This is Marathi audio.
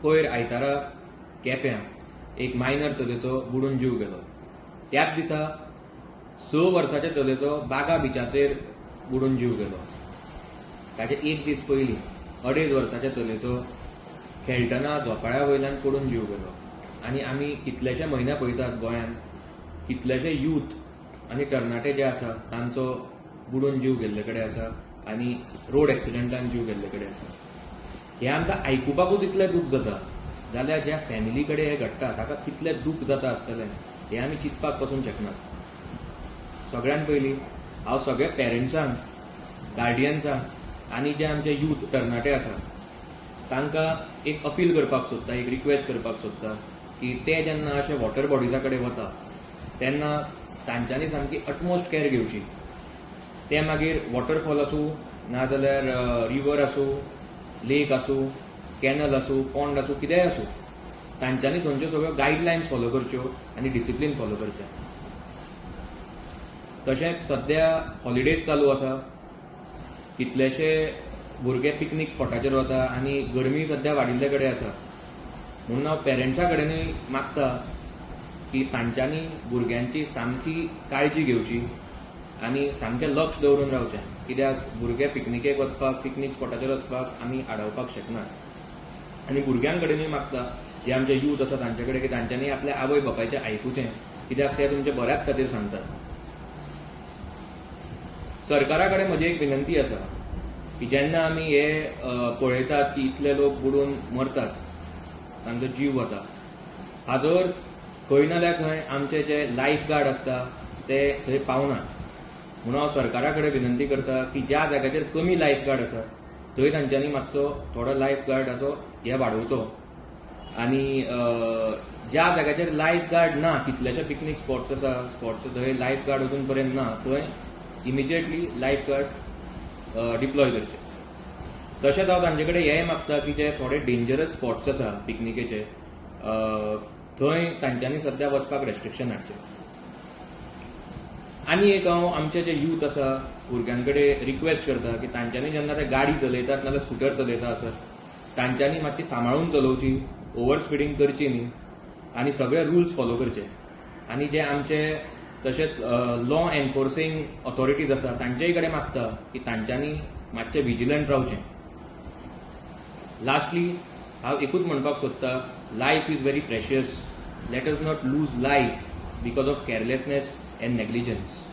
पयर आयतारा केप्यां एक मायनर चलयेचो बुडून जीव गेलो. त्याच दिसा 6 वर्साच्या चलयेचो बागा बिचाचेर बुडून जीव गेलो. ताचे एक दीस पयलीं 2.5 वर्साच्या चलयेचो खेळटना झोपाळ्या वयल्यान पडून जीव गेलो. आनी आमी कितलेशे म्हयने पळयतात गोंयांत कितलेशे यूथ आनी तरणाटे जे आसा तांचो बुडून जीव गेल्ले कडेन आसा आनी रोड एक्सिडेंटान जीव गेल्ले कडेन आसा. हें आमकां आयकुपाकूच इतलें दूख जाता जाल्यार ज्या फॅमिली कडेन हें घडटा ताका कितलें दूख जाता आसतलें हें आमी चिंतपाक पसून शकनात. सगळ्यान पयलीं हांव सगळ्या पॅरंट्सांक, गार्डियन्सांक आनी जे आमचे यूथ तरणाटे आसा तांकां एक अपील करपाक सोदता, एक रिक्वेस्ट करपाक सोदता की ते जेन्ना अशे वॉटर बॉडीजा कडेन वता तेन्ना तांच्यांनी सामकी अटमोस्ट कॅर घेवची. ते मागीर वॉटरफॉल आसूं नाजाल्यार रिवर आसूं, लेक आसूं, कॅनल आसूं, पॉन्ड आसूं, कितेंय आसूं, तांच्यांनी थंयच्यो सगळ्यो गायडलायन्स फॉलो करच्यो आनी डिसिप्लीन फॉलो करचें. तशेंच सध्या हॉलिडेज चालू आसा, कितलेशे भुरगे पिकनीक स्पॉटाचेर वता आनी गरमी सध्या वाडिल्ले कडेन आसा. म्हणून हांव पॅरंट्सां कडेनूय मागता की तांच्यांनी भुरग्यांची सामकी काळजी घेवची आनी सामकें लक्ष दवरून रावचें. कित्याक भुरगे पिकनिकेक वचपाक, पिकनीक स्पॉटाचेर वचपाक आमी आडावपाक शकनात. आनी भुरग्यां कडेनूय मागता जे आमचे यूथ आसा तांचे कडेन की तांच्यांनी आपल्या आवय बापायचें आयकुचें, कित्याक ते तुमचे बऱ्याच खातीर सांगतात. सरकारा कडेन म्हजी एक विनंती आसा की जेन्ना आमी हे पळयतात की इतले लोक बुडून मरतात, तांचो जीव वता, हाजर खंय ना जाल्यार खंय आमचे जे लायफ गार्ड आसता ते थंय पावनात. म्हणून हांव सरकारा कडेन विनंती करता की ज्या जाग्याचेर कमी लायफ गार्ड आसा थंय तांच्यांनी मातसो थोडो लायफ गार्डाचो हे वाडोवचो. आनी ज्या जाग्याचेर लायफ गार्ड ना, कितलेशे पिकनीक स्पॉट्स आसा, थंय लायफ गार्ड अजून पर्यंत ना, थंय इमिजिएटली लायफ गार्ड डिप्लॉय करचे. तशेंच हांव तांचे कडेन हेंय मागता की जे थोडे डेंजरस स्पॉट्स आसा पिकनिकेचे थंय तांच्यांनी सध्या वचपाक रेस्ट्रिक्शन हाडचें. आनी एक हांव आमचे जे यूथ आसा भुरग्यां कडेन रिक्वेस्ट करता की तांच्यांनी जेन्ना ते गाडी चलयतात नाजाल्यार स्कुटर चलयता आसत तांच्यांनी मातशी सांबाळून चलोवची, ओवर स्पिडींग करची न्ही आनी सगळे रुल्स फॉलो करचे. आनी जे आमचे तशेंच लॉ एनफोर्सिंग ऑथॉरिटीज आसा तांचेय कडेन मागता की तांच्यांनी मातशें विजिलंट रावचें. लास्टली हांव एकूच म्हणपाक सोदता, life is very precious. Let us not lose life because of carelessness end negligence.